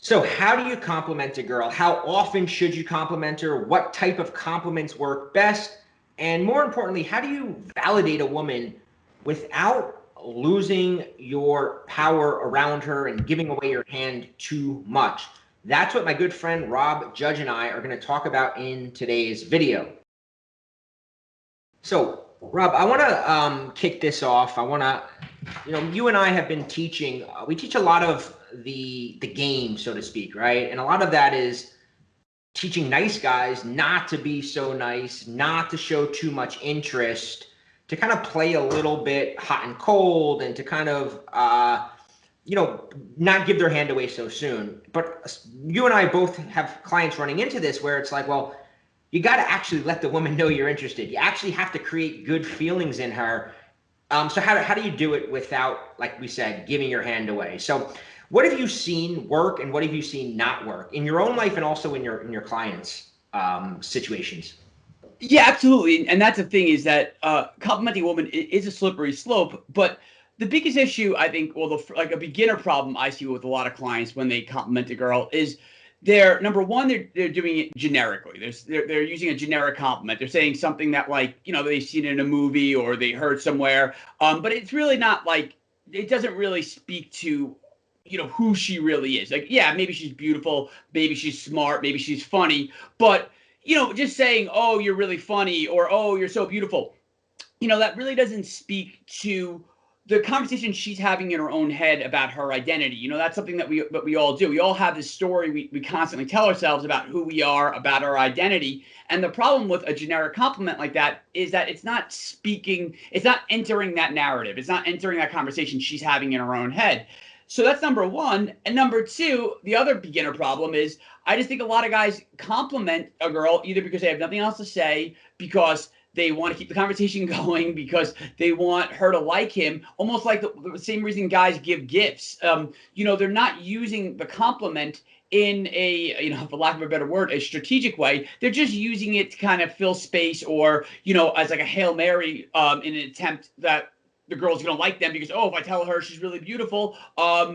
So how do you compliment a girl? How often should you compliment her? What type of compliments work best? And more importantly, how do you validate a woman without losing your power around her and giving away your hand too much? That's what my good friend Rob Judge and I are going to talk about in today's video. So, Rob, I want to kick this off. I want to, you and I have been teaching. We teach a lot of the game, so to speak, right? And a lot of that is teaching nice guys not to be so nice, not to show too much interest, to kind of play a little bit hot and cold, and to kind of, not give their hand away so soon. But you and I both have clients running into this where it's like, well, you got to actually let the woman know you're interested. You actually have to create good feelings in her. So how do you do it without, like we said, giving your hand away? So what have you seen work and what have you seen not work in your own life and also in your clients' situations? Yeah, absolutely. And that's the thing, is that complimenting a woman is a slippery slope. But the biggest issue, I think, well, like a beginner problem I see with a lot of clients when they compliment a girl is they're, number one, they're doing it generically. They're using a generic compliment. They're saying something that, like, they've seen in a movie or they heard somewhere. But it's really not, like, it doesn't really speak to who she really is. Like, yeah, maybe she's beautiful, maybe she's smart, maybe she's funny, but just saying, oh, you're really funny, or oh, you're so beautiful, that really doesn't speak to the conversation she's having in her own head about her identity. That's something that we all do. We all have this story we constantly tell ourselves about who we are, about our identity. And the problem with a generic compliment like that is that it's not entering that narrative. It's not entering that conversation she's having in her own head. So that's number one. And number two, the other beginner problem is I just think a lot of guys compliment a girl either because they have nothing else to say, because they want to keep the conversation going, because they want her to like him, almost like the same reason guys give gifts. They're not using the compliment in a, for lack of a better word, a strategic way. They're just using it to kind of fill space, or, as like a Hail Mary in an attempt that the girl's gonna like them, because, oh, if I tell her she's really beautiful,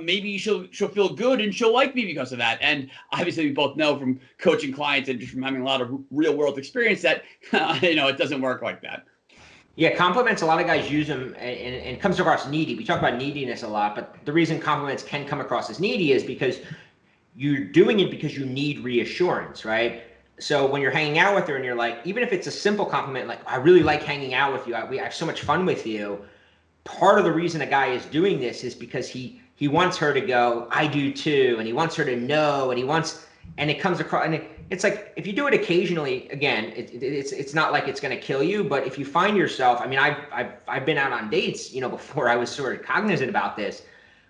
maybe she'll feel good and she'll like me because of that. And obviously, we both know from coaching clients and just from having a lot of real world experience that it doesn't work like that. Yeah, compliments, a lot of guys use them and comes across needy. We talk about neediness a lot, but the reason compliments can come across as needy is because you're doing it because you need reassurance, right? So when you're hanging out with her and you're like, even if it's a simple compliment, like, I really like hanging out with you, I have so much fun with you. Part of the reason a guy is doing this is because he wants her to go, I do too, and he wants her to know, and it comes across, and it's like, if you do it occasionally, again, it's not like it's going to kill you, but if you find yourself, I mean, I've been out on dates, before I was sort of cognizant about this,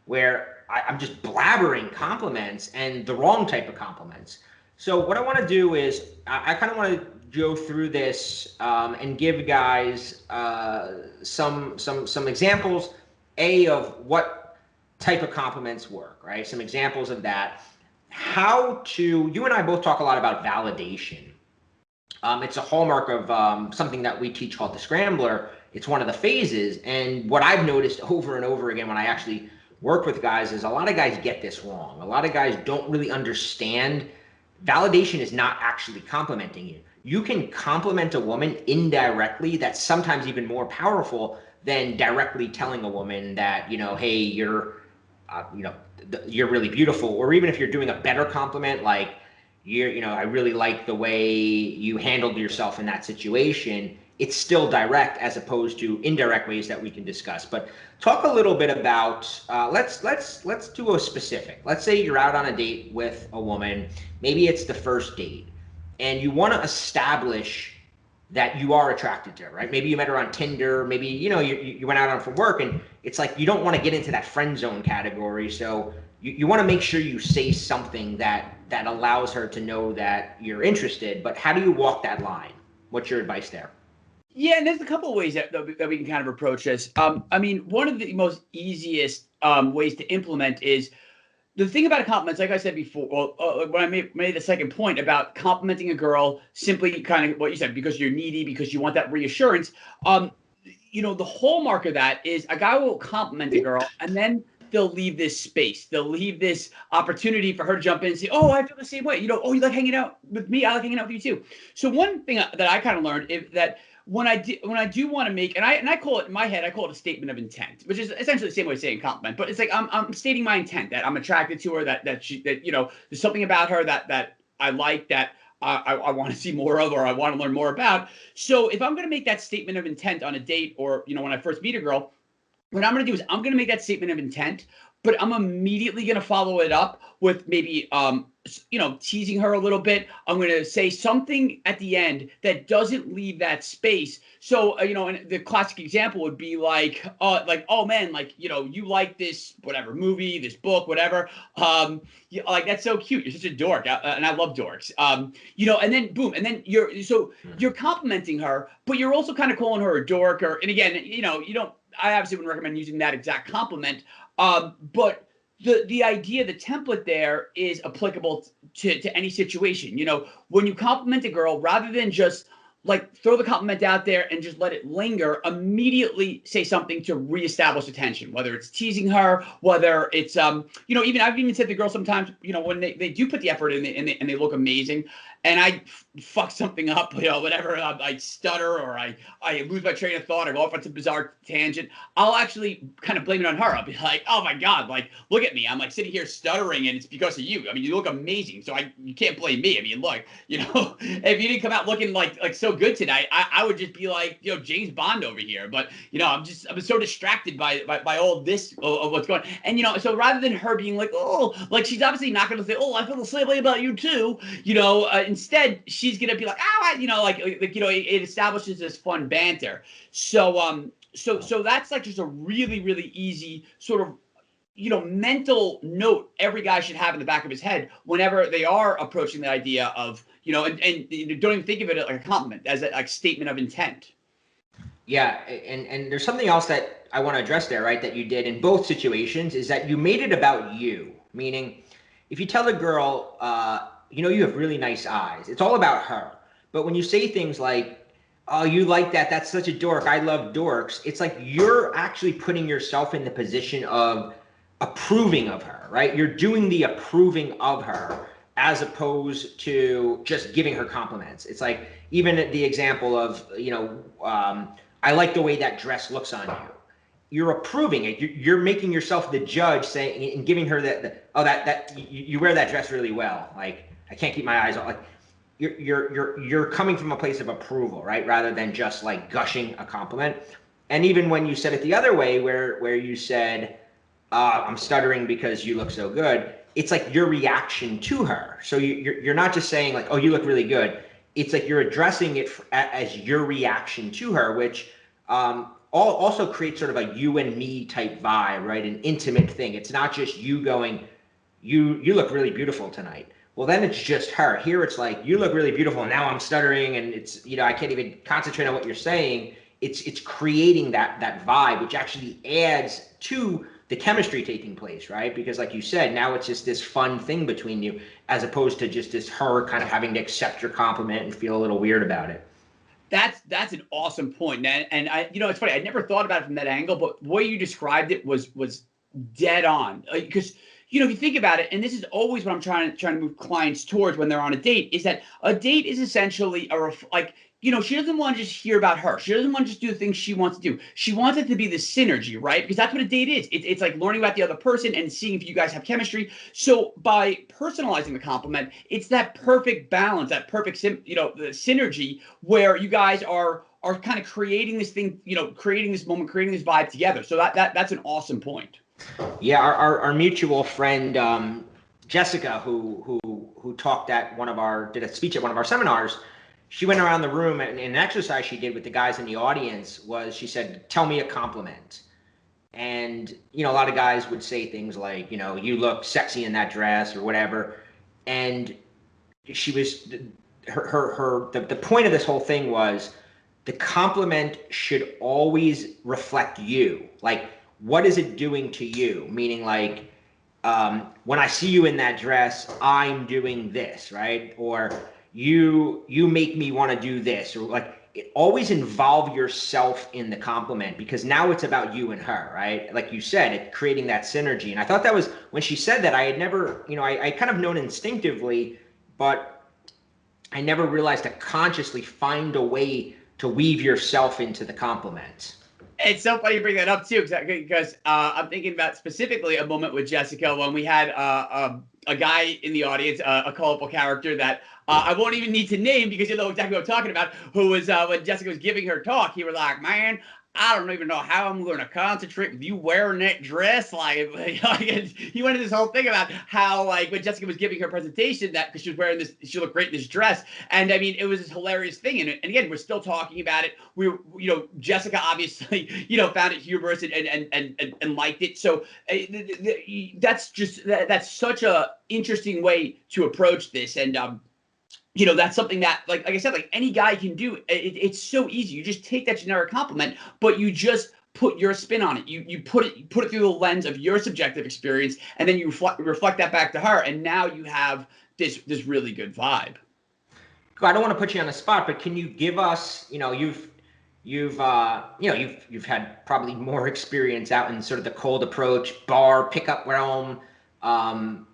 where I'm just blabbering compliments, and the wrong type of compliments. So what I want to do is I kind of want to go through this and give guys some examples, of what type of compliments work, right? Some examples of that. You and I both talk a lot about validation. It's a hallmark of something that we teach called the Scrambler. It's one of the phases. And what I've noticed over and over again when I actually work with guys is a lot of guys get this wrong. A lot of guys don't really understand validation is not actually complimenting you. You can compliment a woman indirectly. That's sometimes even more powerful than directly telling a woman that, hey, you're really beautiful. Or even if you're doing a better compliment, like, I really like the way you handled yourself in that situation. It's still direct as opposed to indirect ways that we can discuss. But talk a little bit about, let's do a specific. Let's say you're out on a date with a woman. Maybe it's the first date, and you want to establish that you are attracted to her, right? Maybe you met her on Tinder. Maybe, you went out on for work, and it's like you don't want to get into that friend zone category. So you want to make sure you say something that allows her to know that you're interested. But how do you walk that line? What's your advice there? Yeah, and there's a couple of ways that we can kind of approach this. I mean, one of the most easiest ways to implement is the thing about compliments, like I said before, when I made the second point about complimenting a girl, simply kind of what you said, because you're needy, because you want that reassurance. The hallmark of that is a guy will compliment a girl, and then they'll leave this space. They'll leave this opportunity for her to jump in and say, oh, I feel the same way. Oh, you like hanging out with me? I like hanging out with you too. So one thing that I kind of learned is that when I do want to make, and I call it in my head, I call it a statement of intent, which is essentially the same way of saying compliment, but it's like I'm stating my intent that I'm attracted to her, that there's something about her that I like, that I want to see more of, or I want to learn more about. So if I'm going to make that statement of intent on a date, or when I first meet a girl, what I'm going to do is I'm going to make that statement of intent, but I'm immediately going to follow it up with maybe teasing her a little bit. I'm going to say something at the end that doesn't leave that space. So and the classic example would be like oh man, like you like this whatever movie, this book, whatever. Like that's so cute. You're such a dork, and I love dorks. And then boom, and then you're complimenting her, but you're also kind of calling her a dork. And again, you don't. I obviously wouldn't recommend using that exact compliment, but the idea, the template there is applicable to any situation. When you compliment a girl, rather than just like throw the compliment out there and just let it linger, immediately say something to reestablish attention, whether it's teasing her, whether it's even I've even said to girls sometimes, when they do put the effort in and they look amazing, and I fuck something up, whatever, I stutter, or I lose my train of thought, I go off on some bizarre tangent, I'll actually kind of blame it on her. I'll be like, oh my God, like, look at me. I'm like sitting here stuttering, and it's because of you. I mean, you look amazing, so you can't blame me. I mean, look, if you didn't come out looking like so good tonight, I would just be like, James Bond over here. But, I'm so distracted by all this of what's going on. And, so rather than her being like, oh, like she's obviously not going to say, oh, I feel the same way about you too, instead, she's gonna be like, it establishes this fun banter. So that's like just a really, really easy sort of, mental note every guy should have in the back of his head whenever they are approaching the idea of, and don't even think of it like a compliment, as a statement of intent. Yeah, and there's something else that I want to address there, right? That you did in both situations is that you made it about you, meaning if you tell a girl, you have really nice eyes, it's all about her. But when you say things like, oh, you like that, that's such a dork, I love dorks, it's like you're actually putting yourself in the position of approving of her, right? You're doing the approving of her as opposed to just giving her compliments. It's like even the example of, I like the way that dress looks on you. You're approving it. You're making yourself the judge, saying and giving her that you wear that dress really well. Like, I can't keep my eyes on. Like, you're coming from a place of approval, right? Rather than just like gushing a compliment. And even when you said it the other way, where you said, I'm stuttering because you look so good, it's like your reaction to her. So you're not just saying like, oh, you look really good. It's like you're addressing it as your reaction to her, which also creates sort of a you and me type vibe, right? An intimate thing. It's not just you going, you look really beautiful tonight. Well, then it's just her. Here it's like, you look really beautiful, and now I'm stuttering, and it's, I can't even concentrate on what you're saying. It's creating that vibe, which actually adds to the chemistry taking place, right? Because like you said, now it's just this fun thing between you, as opposed to just this her kind of having to accept your compliment and feel a little weird about it. That's an awesome point, and I, it's funny, I never thought about it from that angle, but the way you described it was dead on. Because if you think about it, and this is always what I'm trying to move clients towards when they're on a date, is that a date is essentially she doesn't want to just hear about her. She doesn't want to just do the things she wants to do. She wants it to be the synergy, right? Because that's what a date is. It's like learning about the other person and seeing if you guys have chemistry. So by personalizing the compliment, it's that perfect balance, that perfect, the synergy where you guys are kind of creating this thing, creating this moment, creating this vibe together. So that's an awesome point. Yeah, our mutual friend Jessica, who talked at did a speech at one of our seminars. She went around the room, and an exercise she did with the guys in the audience was, she said, tell me a compliment. And, a lot of guys would say things like, you look sexy in that dress or whatever. And she was, the point of this whole thing was the compliment should always reflect you. Like, what is it doing to you? Meaning like, when I see you in that dress, I'm doing this, right? Or you make me want to do this, or like always involve yourself in the compliment, because now it's about you and her, right? Like you said, it creating that synergy. And I thought that was, when she said that, I had never, I kind of known instinctively, but I never realized to consciously find a way to weave yourself into the compliment. It's so funny you bring that up too, because I'm thinking about specifically a moment with Jessica when we had a guy in the audience, a colorful character that I won't even need to name because you know exactly what I'm talking about, who was, when Jessica was giving her talk, he was like, man, I don't even know how I'm going to concentrate with you wearing that dress. Like, he went into this whole thing about how, like, when Jessica was giving her presentation, that because she was wearing this, she looked great in this dress. And I mean, it was this hilarious thing. And again, we're still talking about it. Jessica obviously, found it humorous and liked it. So that's such a interesting way to approach this. And that's something that, like I said, like any guy can do. It's so easy. You just take that generic compliment, but you just put your spin on it. You put it through the lens of your subjective experience, and then you reflect that back to her, and now you have this really good vibe. I don't want to put you on the spot, but can you give us, you've had probably more experience out in sort of the cold approach bar pickup realm, and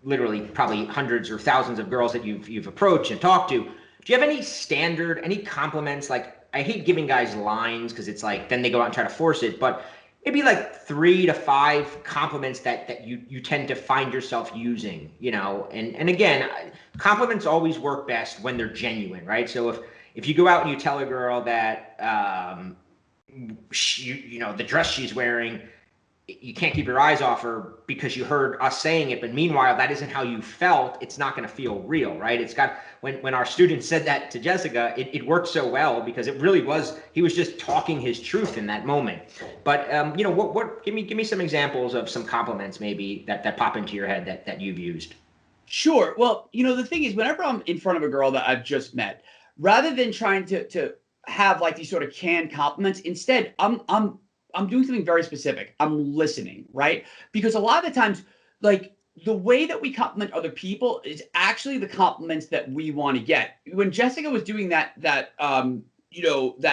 literally probably hundreds or thousands of girls that you've approached and talked to. Do you have any compliments? Like, I hate giving guys lines because it's like then they go out and try to force it, but it'd be like 3 to 5 compliments that you tend to find yourself using, and again, compliments always work best when they're genuine, right? So if you go out and you tell a girl that the dress she's wearing, you can't keep your eyes off her because you heard us saying it, but meanwhile that isn't how you felt, it's not going to feel real, right? It's got, when our student said that to Jessica, it worked so well because it really was, he was just talking his truth in that moment. But what give me some examples of some compliments maybe that pop into your head that you've used. Sure. Well, the thing is, whenever I'm in front of a girl that I've just met, rather than trying to have like these sort of canned compliments, instead I'm doing something very specific. I'm listening, right? Because a lot of the times, like, the way that we compliment other people is actually the compliments that we want to get. When Jessica was doing that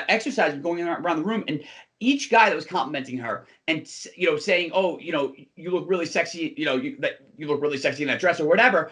exercise of going around the room, and each guy that was complimenting her and saying, "Oh, you look really sexy," you look really sexy in that dress or whatever,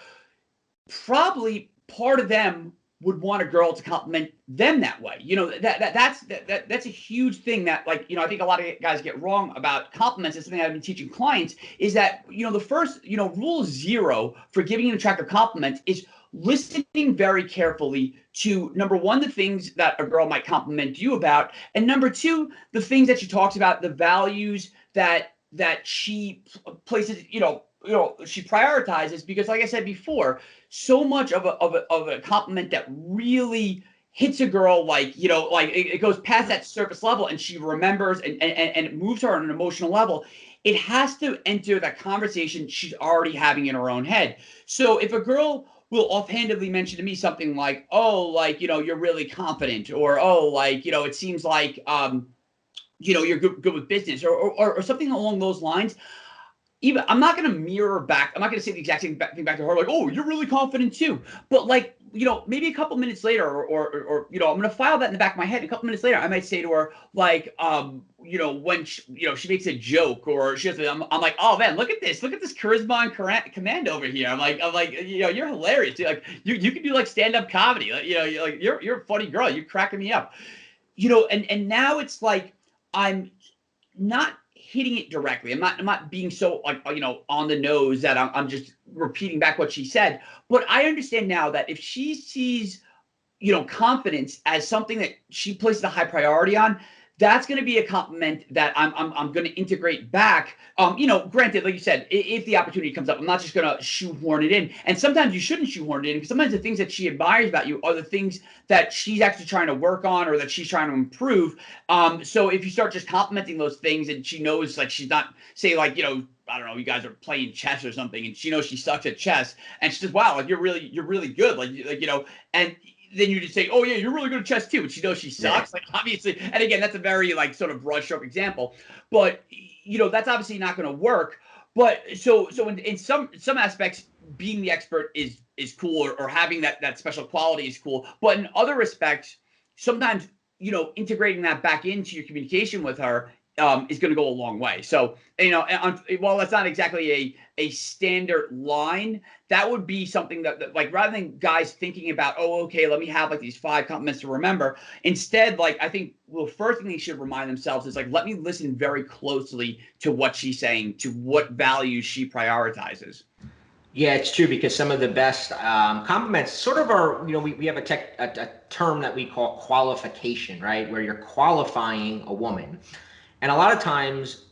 probably part of them would want a girl to compliment them that way. That's a huge thing that, like, I think a lot of guys get wrong about compliments. It's something I've been teaching clients is that, the first, rule 0 for giving an attractive compliment is listening very carefully to, number 1, the things that a girl might compliment you about, and number 2, the things that she talks about, the values that she places, she prioritizes. Because like I said before, so much of a compliment that really hits a girl, like, it goes past that surface level and she remembers and it moves her on an emotional level. It has to enter that conversation she's already having in her own head. So if a girl will offhandedly mention to me something like, "Oh, like, you're really confident," or, "Oh, like, it seems like, you're good with business," or something along those lines, even I'm not going to mirror back. I'm not going to say the exact same thing back to her, like, "Oh, you're really confident too." But, like, maybe a couple minutes later, or I'm going to file that in the back of my head. A couple minutes later, I might say to her, like, when she makes a joke or she has, I'm like, "Oh man, look at this charisma and command over here." I'm like, "You're hilarious, dude. Like, you can do like stand-up comedy. Like, you're a funny girl. You're cracking me up." And now it's like I'm not hitting it directly. I'm not being so, like, on the nose that I'm just repeating back what she said. But I understand now that if she sees, confidence as something that she places a high priority on, that's going to be a compliment that I'm going to integrate back. Granted, like you said, if the opportunity comes up, I'm not just going to shoehorn it in. And sometimes you shouldn't shoehorn it in, because sometimes the things that she admires about you are the things that she's actually trying to work on or that she's trying to improve. So if you start just complimenting those things and she knows, like, she's not, say, like, I don't know, you guys are playing chess or something, and she knows she sucks at chess, and she says, "Wow, like, you're really good," and then you just say, "Oh yeah, you're really good at chess too," but she knows she sucks. Yeah. Like, obviously, and again, that's a very, like, sort of broad stroke example, but that's obviously not going to work. But so in some aspects, being the expert is is cool, or having that special quality is cool. But in other respects, sometimes, integrating that back into your communication with her is going to go a long way. So, while that's not exactly a standard line, that would be something that like, rather than guys thinking about, oh, okay, let me have like these 5 compliments to remember. Instead, like, I think the first thing they should remind themselves is like, let me listen very closely to what she's saying, to what values she prioritizes. Yeah, it's true, because some of the best compliments sort of are, we have a term that we call qualification, right? Where you're qualifying a woman. And a lot of times,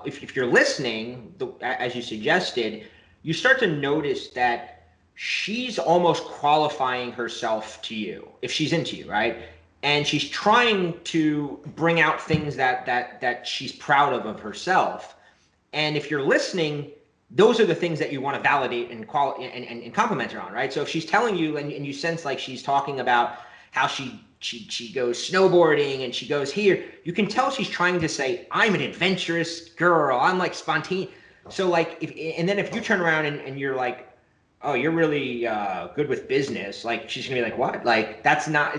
if you're listening, as you suggested, you start to notice that she's almost qualifying herself to you if she's into you, right? And she's trying to bring out things that she's proud of herself. And if you're listening, those are the things that you want to validate and compliment her on, right? So if she's telling you, and you sense like she's talking about how she goes snowboarding and she goes here, you can tell she's trying to say, I'm an adventurous girl, I'm like spontaneous. So like, and then if you turn around and you're like, oh, you're really good with business, like she's gonna be like, what? Like, it's not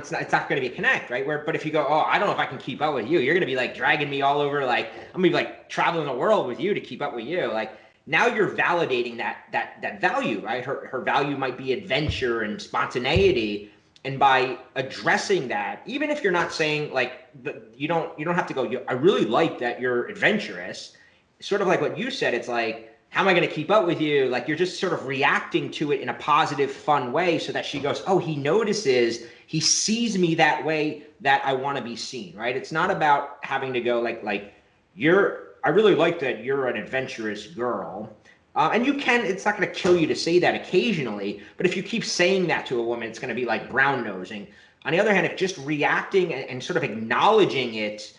gonna be a connect, right? But if you go, oh, I don't know if I can keep up with you, you're gonna be like dragging me all over, like I'm gonna be like traveling the world with you to keep up with you. Like, now you're validating that value, right? Her value might be adventure and spontaneity. And by addressing that, even if you're not saying like, you don't have to go, I really like that you're adventurous. Sort of like what you said, it's like, how am I going to keep up with you? Like, you're just sort of reacting to it in a positive, fun way, so that she goes, oh, he notices, he sees me that way that I want to be seen, right? It's not about having to go like I really like that you're an adventurous girl. And it's not going to kill you to say that occasionally, but if you keep saying that to a woman, it's going to be like brown nosing. On the other hand, if just reacting and sort of acknowledging it,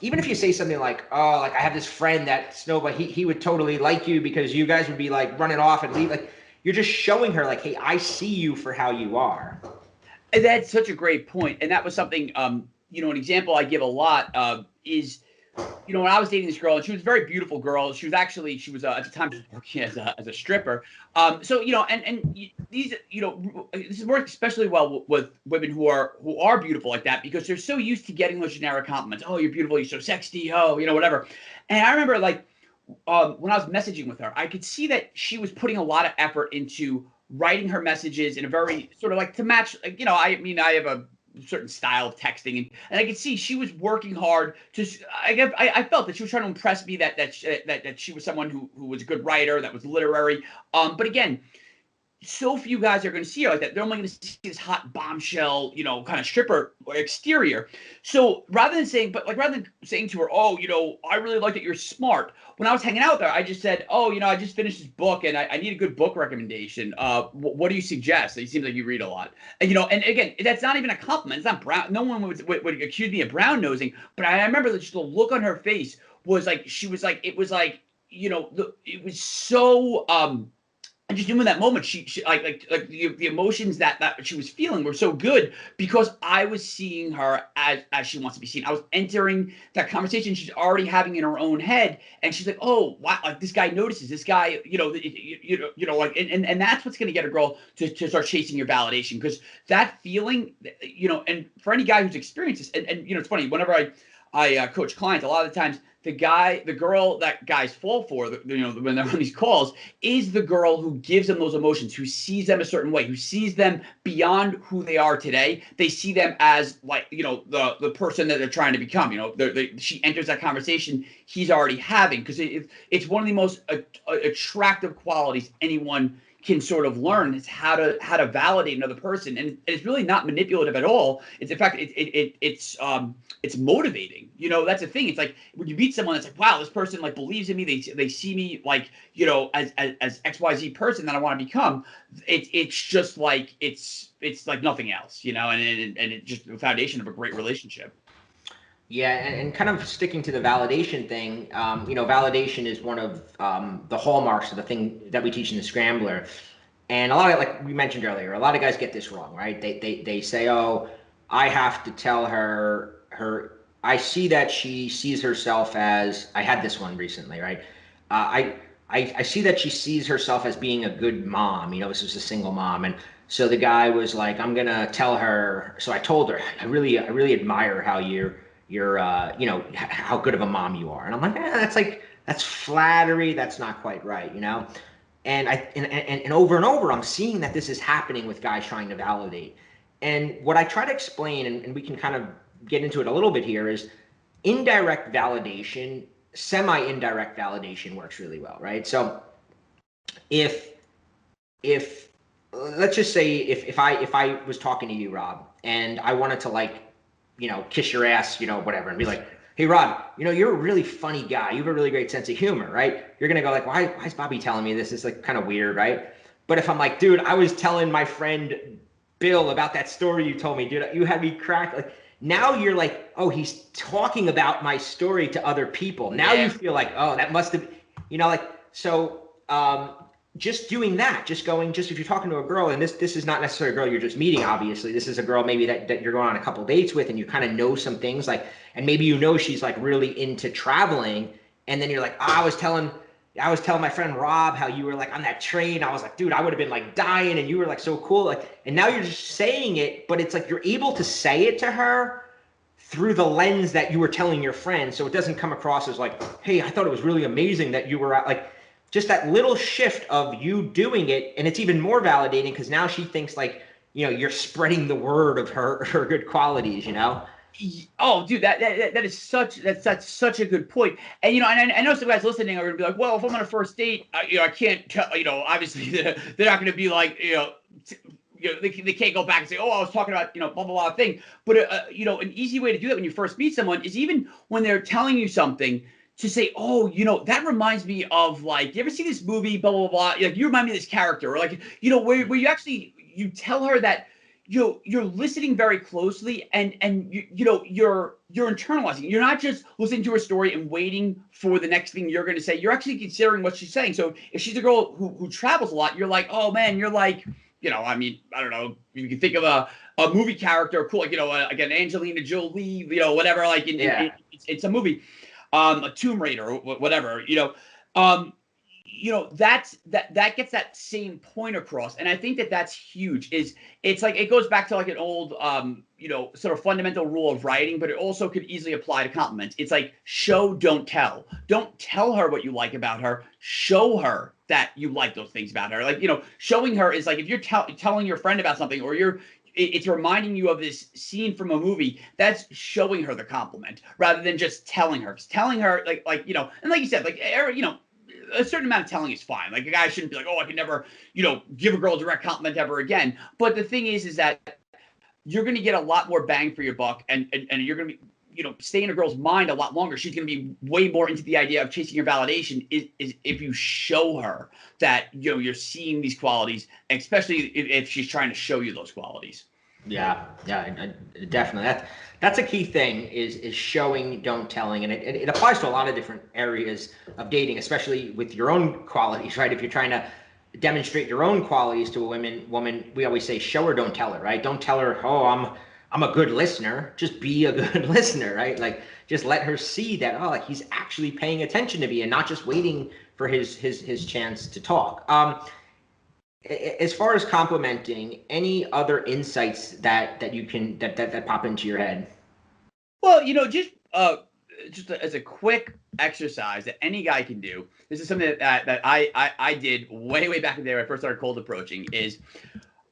even if you say something like, oh, like I have this friend that Snowball, he would totally like you because you guys would be like running off and leave. Like, you're just showing her like, hey, I see you for how you are. And that's such a great point. And that was something, an example I give a lot is, when I was dating this girl, and she was a very beautiful girl. She was at the time working as a stripper. So, these, this works especially well with women who are beautiful like that, because they're so used to getting those generic compliments. Oh, you're beautiful. You're so sexy. Oh, whatever. And I remember like, when I was messaging with her, I could see that she was putting a lot of effort into writing her messages in a very sort of like to match, like, I have a certain style of texting, and I could see she was working hard to. I felt that she was trying to impress me that she was someone who was a good writer, that was literary. But again, so few guys are going to see her like that. They're only going to see this hot bombshell, kind of stripper exterior. So rather than saying to her, oh, I really like that you're smart. When I was hanging out with her, I just said, oh, I just finished this book and I need a good book recommendation. What do you suggest? It seems like you read a lot. And, and again, that's not even a compliment. It's not brown. No one would accuse me of brown nosing. But I remember that just the look on her face was like, she was like, it was like, it was so, and just knew in that moment, she like the emotions that she was feeling were so good, because I was seeing her as she wants to be seen. I was entering that conversation she's already having in her own head, and she's like, oh wow, like this guy notices, this guy, like, and that's what's going to get a girl to start chasing your validation, because that feeling, and for any guy who's experienced this, and it's funny, whenever I coach clients, a lot of the times the girl that guys fall for, when they're on these calls, is the girl who gives them those emotions, who sees them a certain way, who sees them beyond who they are today. They see them as like, the person that they're trying to become. She enters that conversation he's already having, because it's one of the most attractive qualities anyone can sort of learn, is how to validate another person, and it's really not manipulative at all. It's in fact it's motivating. That's the thing. It's like when you meet someone that's like, wow, this person like believes in me. They see me like, as XYZ person that I want to become. It's just like it's like nothing else, and it's just the foundation of a great relationship. Yeah, and kind of sticking to the validation thing, validation is one of the hallmarks of the thing that we teach in the Scrambler. And a lot of, like we mentioned earlier, a lot of guys get this wrong, right? They say, oh, I have to tell her, I see that she sees herself as, I had this one recently, right? I see that she sees herself as being a good mom. You know, this is a single mom. And so the guy was like, I'm going to tell her. So I told her, I really admire how you know, how good of a mom you are. And I'm like, that's flattery. That's not quite right, you know? And over, I'm seeing that this is happening with guys trying to validate. And what I try to explain, and we can kind of get into it a little bit here, is indirect validation, semi-indirect validation works really well, right? So if if let's just say if I was talking to you, Rob, and I wanted to, like, you know, kiss your ass, you know, whatever, and be like, hey, Rob, you know, you're a really funny guy. You have a really great sense of humor, right? You're gonna go like, why is Bobby telling me this? It's like kind of weird, right? But if I'm like, dude, I was telling my friend Bill about that story you told me, dude, you had me crack. Like, now you're like, oh, he's talking about my story to other people. Now you feel like, oh, that must have, you know, like, so just doing that, just going, just if you're talking to a girl, and this is not necessarily a girl you're just meeting, obviously, this is a girl maybe that you're going on a couple dates with, and you kind of know some things, like, and maybe you know she's like really into traveling, and then you're like, oh, I was telling my friend Rob how you were like on that train. I was like, dude, I would have been like dying, and you were like so cool, like, and now you're just saying it, but it's like you're able to say it to her through the lens that you were telling your friend, so it doesn't come across as like, hey, I thought it was really amazing that you were at, like, just that little shift of you doing it. And it's even more validating because now she thinks like, you know, you're spreading the word of her good qualities, you know? Oh, dude, that is that's such a good point. And you know, and I know some guys listening are gonna be like, well, if I'm on a first date, you know, I can't tell, you know, obviously they're not gonna be like, you know, they can't go back and say, oh, I was talking about, you know, blah blah blah thing. But you know, an easy way to do that when you first meet someone is, even when they're telling you something, to say, oh, you know, that reminds me of, like, you ever see this movie, blah blah blah, like, you remind me of this character, or like, you know, where you actually, you tell her that you're listening very closely, and you know, you're internalizing. You're not just listening to her story and waiting for the next thing you're going to say. You're actually considering what she's saying. So if she's a girl who travels a lot, you're like, oh man, you're like, you know, I mean, I don't know, you can think of a movie character, cool, like, you know, again, Angelina Jolie, you know, whatever, like it's a movie, a Tomb Raider, whatever, you know, that gets that same point across. And I think that's huge. It's like, it goes back to like an old, you know, sort of fundamental rule of writing, but it also could easily apply to compliments. It's like, show, don't tell. Don't tell her what you like about her. Show her that you like those things about her. Like, you know, showing her is like, if you're telling your friend about something, or it's reminding you of this scene from a movie, that's showing her the compliment rather than just telling her. 'Cause telling her, like, you know, and like you said, like, you know, a certain amount of telling is fine. Like, a guy shouldn't be like, oh, I can never, you know, give a girl a direct compliment ever again. But the thing is that you're going to get a lot more bang for your buck, and you're going to be, you know, stay in a girl's mind a lot longer. She's going to be way more into the idea of chasing your validation is if you show her that, you know, you're seeing these qualities, especially if she's trying to show you those qualities. Yeah, definitely. That's a key thing, is showing, don't telling, and it applies to a lot of different areas of dating, especially with your own qualities, right? If you're trying to demonstrate your own qualities to a woman, we always say, show her, don't tell her, right? Don't tell her, oh, I'm a good listener. Just be a good listener, right? Like, just let her see that, oh, like, he's actually paying attention to me and not just waiting for his chance to talk. As far as complimenting, any other insights that you can that pop into your head? Well, you know, just as a quick exercise that any guy can do. This is something that I did way back in the day when I first started cold approaching. Is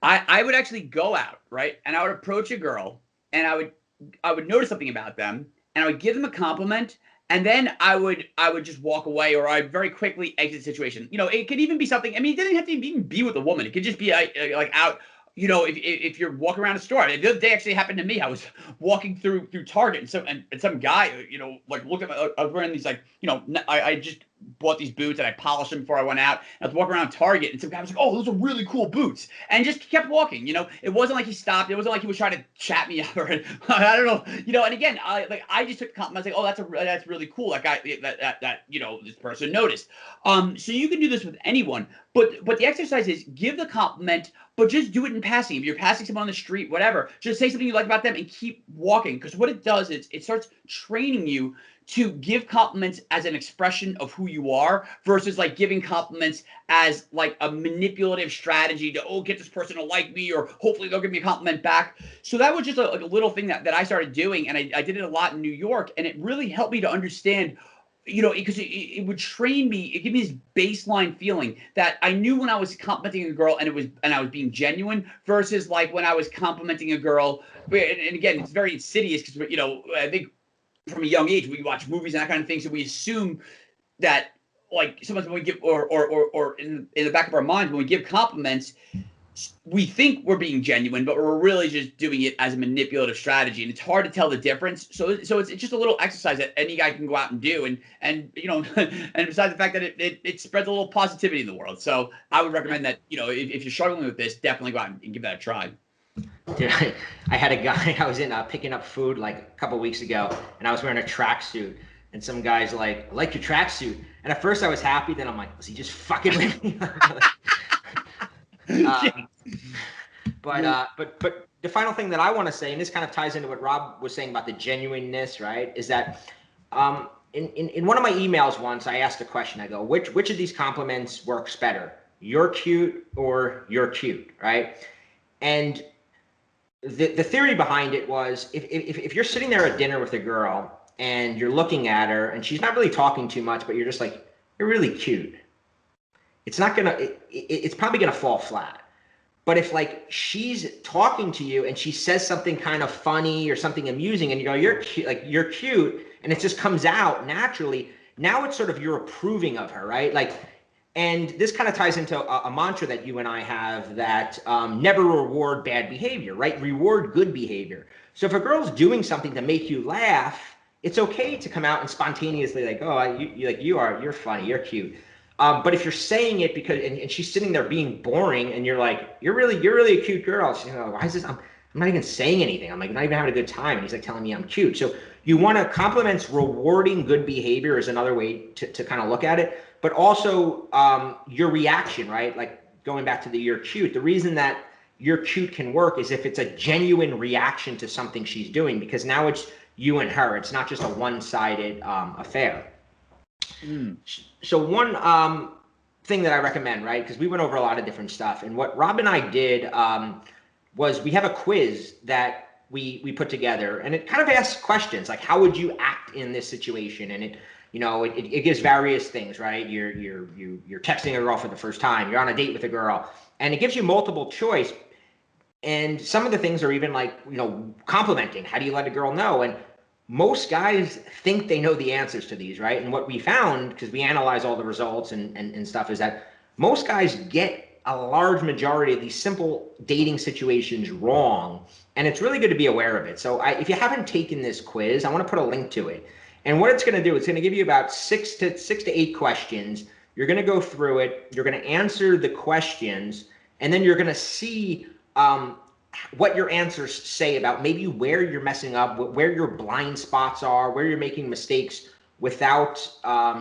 I would actually go out, right, and I would approach a girl, and I would notice something about them, and I would give them a compliment, and then I would just walk away, or I'd very quickly exit the situation. You know, it could even be something. I mean, it doesn't have to even be with a woman. It could just be like out. You know, if you're walking around a store. The other day actually happened to me. I was walking through Target, and some guy, you know, like, looked at my. I was wearing these, like, you know, I just bought these boots and I polished them before I went out. And I was walking around Target, and some guy was like, "Oh, those are really cool boots," and just kept walking. You know, it wasn't like he stopped. It wasn't like he was trying to chat me up, or I don't know. You know, and again, I just took the compliment. I was like, "Oh, that's really cool. That guy, that you know, this person noticed." So you can do this with anyone, but the exercise is, give the compliment, but just do it in passing. If you're passing someone on the street, whatever, just say something you like about them and keep walking. Because what it does is it starts training you to give compliments as an expression of who you are versus like giving compliments as like a manipulative strategy to, oh, get this person to like me, or hopefully they'll give me a compliment back. So that was just like a little thing that I started doing. And I did it a lot in New York, and it really helped me to understand, you know, because it would train me, it gave me this baseline feeling that I knew when I was complimenting a girl and I was being genuine versus like when I was complimenting a girl. And again, it's very insidious because, you know, I think from a young age, we watch movies and that kind of thing. So we assume that like sometimes when we give, or in the back of our minds, when we give compliments, we think we're being genuine, but we're really just doing it as a manipulative strategy, and it's hard to tell the difference. So it's just a little exercise that any guy can go out and do, and you know, and besides the fact that it spreads a little positivity in the world. So I would recommend that, you know, if you're struggling with this, definitely go out and give that a try. Dude, I had a guy, I was in picking up food like a couple weeks ago, and I was wearing a tracksuit, and some guy's like, I like your tracksuit. And at first I was happy, then I'm like, was he just fucking with me? But the final thing that I want to say, and this kind of ties into what Rob was saying about the genuineness, right, is that in one of my emails once, I asked a question. I go, which of these compliments works better? You're cute or you're cute, right? And the theory behind it was if you're sitting there at dinner with a girl and you're looking at her and she's not really talking too much, but you're just like, you're really cute, it's not gonna, it's probably gonna fall flat. But if like she's talking to you and she says something kind of funny or something amusing and you go, you're cute, like you're cute, and it just comes out naturally, now it's sort of you're approving of her, right? Like, and this kind of ties into a mantra that you and I have that never reward bad behavior, right? Reward good behavior. So if a girl's doing something to make you laugh, it's okay to come out and spontaneously like, oh, you're funny, you're cute. But if you're saying it because and she's sitting there being boring and you're like, you're really a cute girl. She's like, why is this? I'm not even saying anything. I'm like not even having a good time. And he's like telling me I'm cute. So you want to compliments rewarding good behavior is another way to kind of look at it. But also your reaction, right? Like going back to the you're cute. The reason that you're cute can work is if it's a genuine reaction to something she's doing, because now it's you and her. It's not just a one-sided affair. So one thing that I recommend, right, because we went over a lot of different stuff, and what Rob and I did was we have a quiz that we put together, and it kind of asks questions like, how would you act in this situation? And it, you know, it gives various things, right? You're texting a girl for the first time, you're on a date with a girl, and it gives you multiple choice. And some of the things are even like, you know, complimenting. How do you let a girl know? And most guys think they know the answers to these, right? And what we found, because we analyze all the results and stuff, is that most guys get a large majority of these simple dating situations wrong. And it's really good to be aware of it. So if you haven't taken this quiz, I want to put a link to it. And what it's going to do, it's going to give you about six to eight questions. You're going to go through it. You're going to answer the questions. And then you're going to see what your answers say about maybe where you're messing up, where your blind spots are, where you're making mistakes without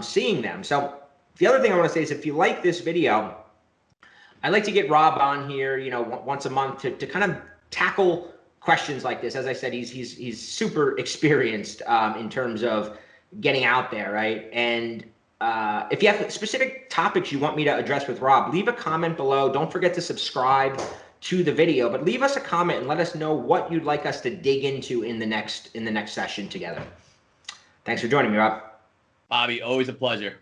seeing them. So the other thing I want to say is if you like this video, I like to get Rob on here, you know, once a month to kind of tackle questions like this. As I said, he's super experienced in terms of getting out there, right? And if you have specific topics you want me to address with Rob, leave a comment below. Don't forget to subscribe to the video, but leave us a comment and let us know what you'd like us to dig into in the next session together. Thanks for joining me, Rob. Bobby, always a pleasure.